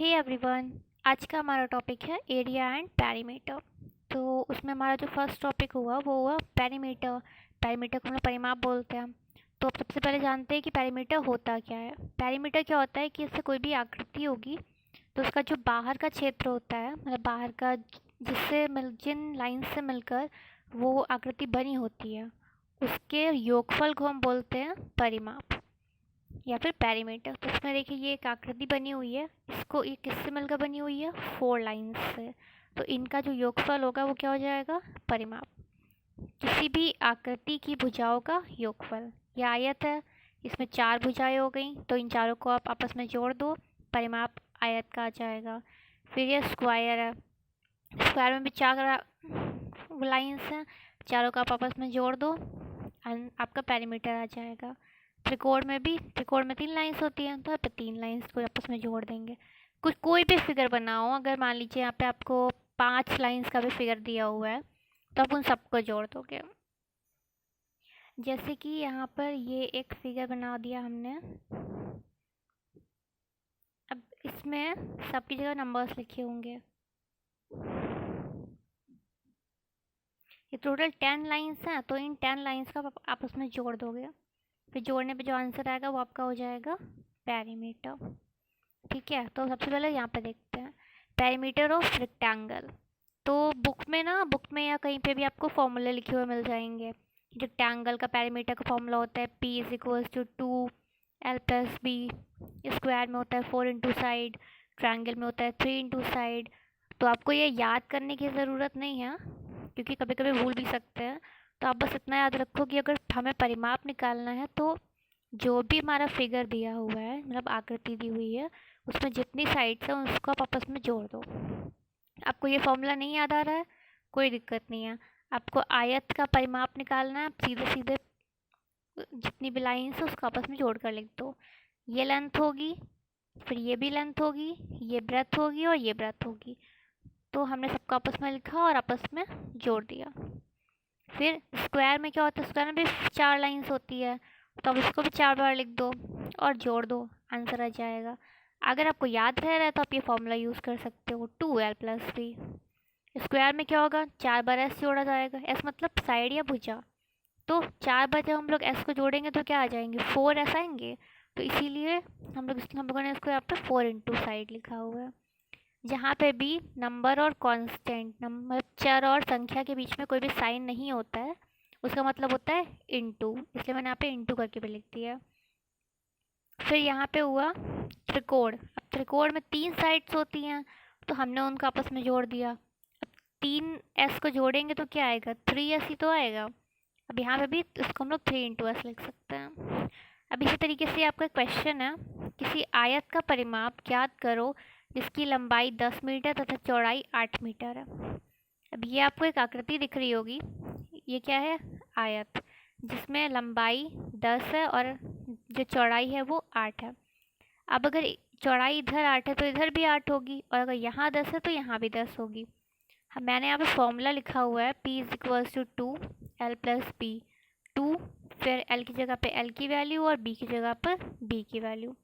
Hey everyone. आज का हमारा टॉपिक है एरिया एंड पेरीमीटर। तो उसमें हमारा जो फर्स्ट टॉपिक हुआ वो हुआ पेरीमीटर। पेरीमीटर को हम लोग परिमाप बोलते हैं। तो अब सबसे पहले जानते हैं कि पेरीमीटर होता क्या है। पेरीमीटर क्या होता है कि इससे कोई भी आकृति होगी तो उसका जो बाहर का क्षेत्र होता है, मतलब बाहर का जिन लाइन से मिलकर वो आकृति बनी होती है, उसके योगफल को हम बोलते हैं परिमाप या फिर पेरीमीटर। तो इसमें देखिए ये एक आकृति बनी हुई है, इसको ये किससे मिलकर बनी हुई है, 4 लाइन्स से। तो इनका जो योगफल होगा वो क्या हो जाएगा, परिमाप। किसी भी आकृति की भुजाओं का योगफल। यह आयत है, इसमें 4 भुजाएं हो गई, तो इन चारों को आप आपस में जोड़ दो, परिमाप आयत का आ जाएगा। फिर ये स्क्वायर है, स्क्वायर में भी 4 लाइन्स हैं, चारों को आप आपस में जोड़ दो, आपका पेरीमीटर आ जाएगा। त्रिकोण में 3 लाइन्स होती हैं, तो आप 3 लाइन्स को आपस में जोड़ देंगे। कोई भी फिगर बनाओ, अगर मान लीजिए यहाँ पे आपको 5 लाइन्स का भी फिगर दिया हुआ है तो आप उन सबको जोड़ दोगे। जैसे कि यहाँ पर ये एक फिगर बना दिया हमने। अब इसमें सबकी जगह नंबर्स लिखे होंगे। ये टोटल 10 लाइन्स हैं, तो इन 10 लाइन्स का आप आपस में जोड़ दोगे। फिर जोड़ने पे जो आंसर आएगा वो आपका हो जाएगा पेरीमीटर। ठीक है, तो सबसे पहले यहाँ पे देखते हैं पेरीमीटर ऑफ रेक्टेंगल। तो बुक में या कहीं पे भी आपको फॉर्मूले लिखे हुए मिल जाएंगे। रेक्टेंगल का पेरीमीटर का फॉर्मूला होता है P = 2 L + B। स्क्वायर में होता है 4 इंटू साइड, ट्रायंगल में होता है 3 इंटू साइड। तो आपको ये याद करने की ज़रूरत नहीं है क्योंकि कभी कभी भूल भी सकते हैं। तो आप बस इतना याद रखो कि अगर हमें परिमाप निकालना है तो जो भी हमारा फिगर दिया हुआ है, मतलब आकृति दी हुई है, उसमें जितनी साइड्स हैं उसको आप आपस में जोड़ दो। आपको ये फॉर्मूला नहीं याद आ रहा है, कोई दिक्कत नहीं है। आपको आयत का परिमाप निकालना है, आप सीधे सीधे जितनी भी लाइन्स है उसको आपस में जोड़ कर लिख दो। ये लेंथ होगी, फिर ये भी लेंथ होगी, ये ब्रेथ होगी और ये ब्रेथ होगी। तो हमने सबको आपस में लिखा और आपस में जोड़ दिया। फिर स्क्वायर में क्या होता है, स्क्वायर में भी 4 लाइन्स होती है, तो अब इसको भी 4 बार लिख दो और जोड़ दो, आंसर आ जाएगा। अगर आपको याद रह रहा है तो आप ये फॉर्मूला यूज़ कर सकते हो, 2L + B। स्क्वायर में क्या होगा, 4 बार S जोड़ा जाएगा, S मतलब साइड या भुजा। तो 4 बार जब हम लोग S को जोड़ेंगे तो क्या आ जाएंगे, 4S आएंगे। तो इसीलिए हम लोगों ने इसको यहाँ पे 4 इंटू साइड लिखा हुआ है। जहाँ पे भी नंबर और कांस्टेंट, नंबर चर और संख्या के बीच में कोई भी साइन नहीं होता है, उसका मतलब होता है इंटू, इसलिए मैंने यहाँ पे इंटू करके भी लिख दिया। फिर यहाँ पे हुआ त्रिकोण। अब त्रिकोण में 3 साइड्स होती हैं, तो हमने उनको आपस में जोड़ दिया। अब 3S को जोड़ेंगे तो क्या आएगा, 3S ही तो आएगा। अब यहाँ पे भी इसको हम लोग 3 इंटू S लिख सकते हैं। अब इसी तरीके से आपका क्वेश्चन है, किसी आयत का परिमाप ज्ञात करो जिसकी लंबाई 10 मीटर तथा चौड़ाई 8 मीटर है। अब ये आपको एक आकृति दिख रही होगी, ये क्या है, आयत, जिसमें लंबाई 10 है और जो चौड़ाई है वो 8 है। अब अगर चौड़ाई इधर 8 है तो इधर भी 8 होगी, और अगर यहाँ 10 है तो यहाँ भी 10 होगी। मैंने यहाँ पे फॉर्मूला लिखा हुआ है P = 2 L + B। 2, फिर L की जगह पे L की वैल्यू और B की जगह पर B की वैल्यू।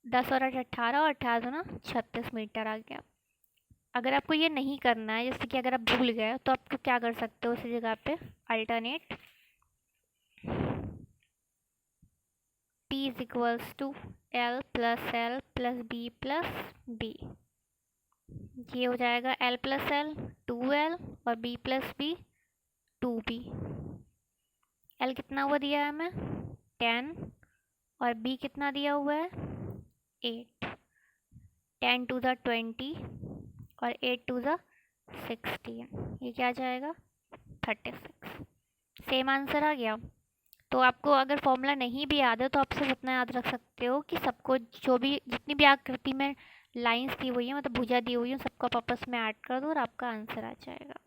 10 और 8 18 और 18 × 36 मीटर आ गया। अगर आपको ये नहीं करना है, जैसे कि अगर आप भूल गए, तो आप क्या कर सकते हो, उसी जगह पे alternate P = L + L + B + B। ये हो जाएगा L + L 2L और B + B 2B। L कितना हुआ दिया है हमें, 10, और B कितना दिया हुआ है, 8। 10 to the 20 और 8 to the 16, ये क्या आ जाएगा, 36। सेम आंसर आ गया। तो आपको अगर फॉर्मूला नहीं भी याद है तो आप सिर्फ इतना याद रख सकते हो कि सबको जितनी भी आकृति में लाइंस दी हुई है, मतलब भुजा दी हुई है, सबको आप आपस में ऐड कर दो और आपका आंसर आ जाएगा।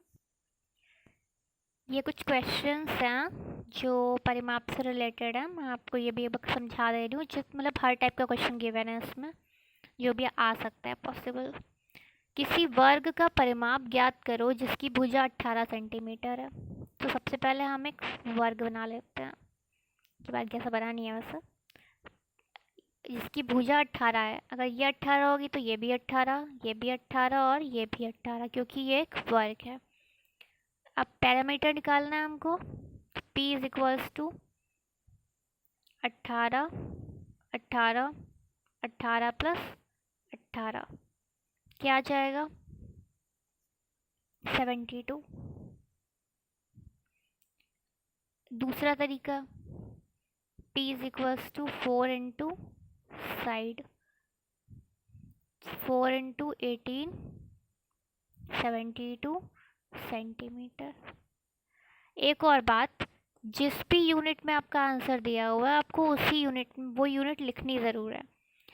ये कुछ क्वेश्चंस हैं जो परिमाप से रिलेटेड है, मैं आपको ये भी अब समझा दे रही हूँ। मतलब हर टाइप का क्वेश्चन गिवन है इसमें, जो भी आ सकता है पॉसिबल। किसी वर्ग का परिमाप ज्ञात करो जिसकी भुजा 18 सेंटीमीटर है। तो सबसे पहले हम एक वर्ग बना लेते हैं, के बाद कैसा बनानी है वैसे। जिसकी भुजा 18 है, अगर ये 18 होगी तो ये भी 18, ये भी 18 और ये भी 18, क्योंकि ये एक वर्ग है। अब पैरामीटर निकालना है हमको। P is equals to 18, 18, 18 plus 18, क्या आ जाएगा 72। दूसरा तरीका, P is equals to 4 into side, 4 into 18, 72 centimetre. एक और बात, जिस भी यूनिट में आपका आंसर दिया हुआ है आपको उसी यूनिट वो यूनिट लिखनी ज़रूर है।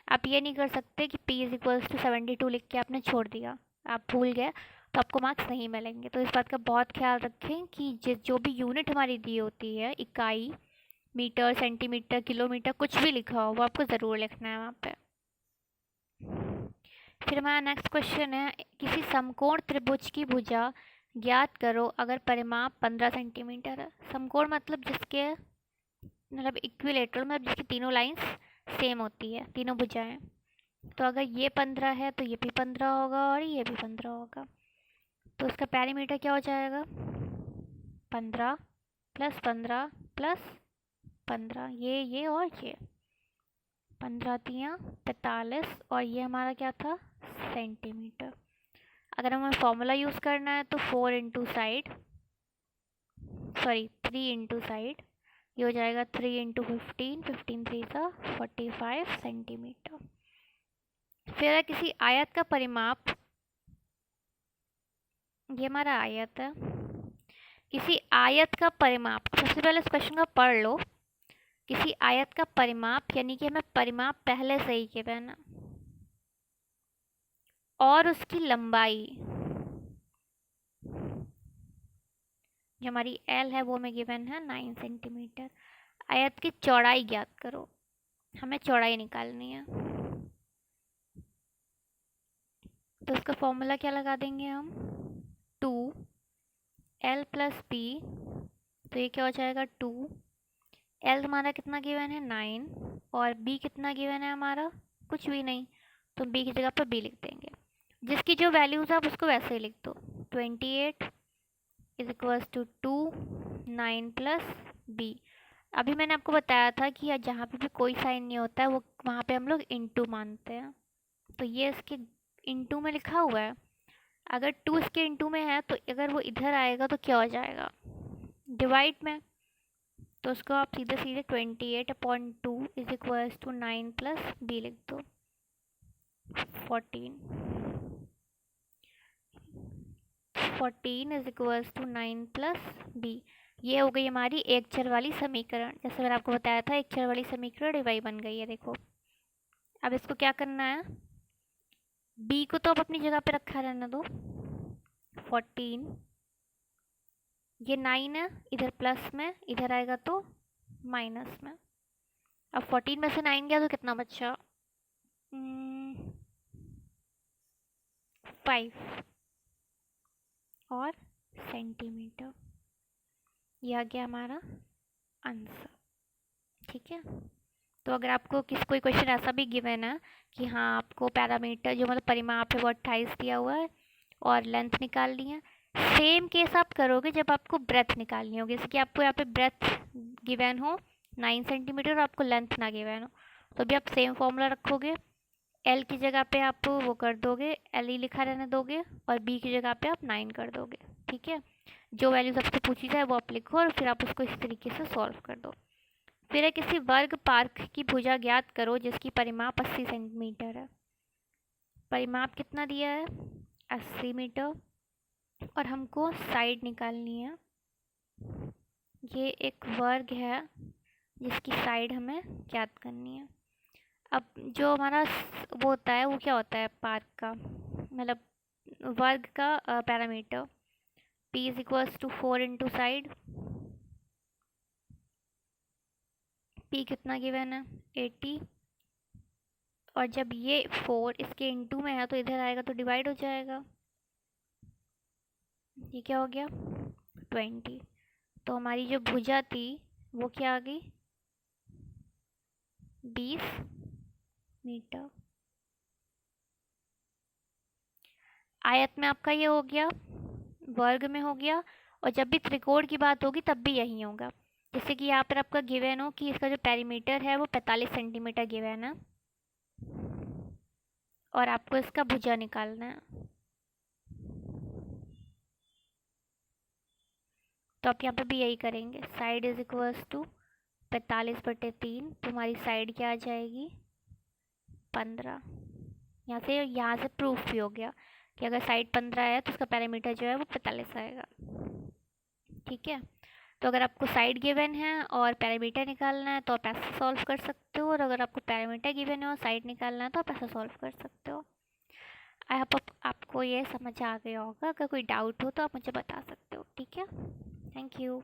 आप ये नहीं कर सकते कि P इज इक्वल्स टू 72 लिख के आपने छोड़ दिया, आप भूल गए तो आपको मार्क्स नहीं मिलेंगे। तो इस बात का बहुत ख्याल रखें कि जो भी यूनिट हमारी दी होती है, इकाई, मीटर, सेंटीमीटर, किलोमीटर, कुछ भी लिखा हो वो आपको ज़रूर लिखना है वहाँ पे। फिर हमारा नेक्स्ट क्वेश्चन है, किसी समकोण त्रिभुज की भुजा ज्ञात करो अगर परिमाप 15 सेंटीमीटर है। समकोण मतलब जिसके मतलब इक्विलेटरल, मतलब जिसकी तीनों लाइंस सेम होती है, तीनों भुजाएं। तो अगर ये 15 है तो ये भी 15 होगा और ये भी 15 होगा। तो इसका पैरीमीटर क्या हो जाएगा 15 प्लस 15 प्लस 15, ये और ये 15 तियाँ 45 और ये हमारा क्या था सेंटीमीटर। अगर हमें फॉर्मूला यूज़ करना है तो 4 into side, sorry 3 into side, ये हो जाएगा 3 इंटू 15, 15 3 सा 45 सेंटीमीटर। फिर किसी आयत का परिमाप, ये हमारा आयत है, किसी आयत का परिमाप, सबसे पहले इस क्वेश्चन का पढ़ लो। किसी आयत का परिमाप यानी कि हमें परिमाप पहले से ही गिवन है, और उसकी लंबाई जो हमारी L है वो हमें गिवन है 9 सेंटीमीटर। आयत की चौड़ाई ज्ञात करो, हमें चौड़ाई निकालनी है। तो उसका फॉर्मूला क्या लगा देंगे हम, 2L प्लस B, तो ये क्या हो जाएगा 2, L हमारा कितना गिवन है 9 और B कितना गिवन है हमारा कुछ भी नहीं, तो B की जगह पर B लिख देंगे। जिसकी जो वैल्यूज़ आप उसको वैसे ही लिख दो। 28 is equals to 2, 9 plus B। अभी मैंने आपको बताया था कि जहाँ पे भी कोई साइन नहीं होता है वो वहाँ पे हम लोग इंटू मानते हैं। तो ये इसके इंटू में लिखा हुआ है, अगर 2 इसके इंटू में है तो अगर वो इधर आएगा तो क्या हो जाएगा डिवाइड में। तो उसको आप सीधे सीधे 28/2 is equals to 9 plus B लिख दो, 14 is equals to 9 plus B। ये हो गई हमारी एक चर वाली समीकरण। जैसे मैंने आपको बताया था एक चर वाली समीकरण डिवाइड बन गई है। देखो अब इसको क्या करना है, B को तो आप अपनी जगह पे रखा रहने दो, 14, ये 9 है, इधर प्लस में, इधर आएगा तो माइनस में। अब 14 में से 9 गया तो कितना बचा 5 और सेंटीमीटर। यह आ गया हमारा आंसर। ठीक है, तो अगर आपको कोई क्वेश्चन ऐसा भी गिवन है कि हाँ आपको पैरामीटर जो मतलब परिमाप है वो 28 दिया हुआ है और लेंथ निकालनी है, सेम केस आप करोगे जब आपको ब्रेथ निकालनी होगी। जैसे कि आपको यहाँ पे ब्रेथ गिवन हो 9 सेंटीमीटर और आपको लेंथ ना गिवन हो, तो भी आप सेम फॉर्मूला रखोगे, L की जगह पे आप वो कर दोगे, L ही लिखा रहने दोगे और B की जगह पे आप 9 कर दोगे। ठीक है, जो वैल्यू सबसे पूछी जाए वो आप लिखो और फिर आप उसको इस तरीके से सॉल्व कर दो। फिर है किसी वर्ग पार्क की भुजा ज्ञात करो जिसकी परिमाप 80 सेंटीमीटर है। परिमाप कितना दिया है 80 मीटर और हमको साइड निकालनी है। ये एक वर्ग है जिसकी साइड हमें ज्ञात करनी है। अब जो हमारा वो होता है वो क्या होता है पार्क का मतलब वर्ग का parameter, P is equals to 4 into side, P कितना गिवन है 80, और जब ये 4 इसके इंटू में है तो इधर आएगा तो डिवाइड हो जाएगा, ये क्या हो गया 20। तो हमारी जो भुजा थी वो क्या आ गई 20 मीटर। आयत में आपका ये हो गया, वर्ग में हो गया, और जब भी त्रिकोण की बात होगी तब भी यही होगा। जैसे कि यहाँ पर आपका गिवन हो कि इसका जो पेरीमीटर है वो 45 सेंटीमीटर गिवन है, और आपको इसका भुजा निकालना है। तो आप यहाँ पे भी यही करेंगे, साइड इज इक्वल्स टू 45/3, तुम्हारी साइड क्या आ जाएगी 15। यहाँ से प्रूफ भी हो गया कि अगर साइड 15 है तो उसका पैरामीटर जो है वो 45 आएगा। ठीक है, तो अगर आपको साइड गिवन है और पैरामीटर निकालना है तो आप ऐसे सॉल्व कर सकते हो, और अगर आपको पैरामीटर गिवन है और साइड निकालना है तो आप ऐसे सॉल्व कर सकते हो। आई होप आपको ये समझ आ गया होगा। अगर कोई डाउट हो तो आप मुझे बता सकते हो। ठीक है, थैंक यू।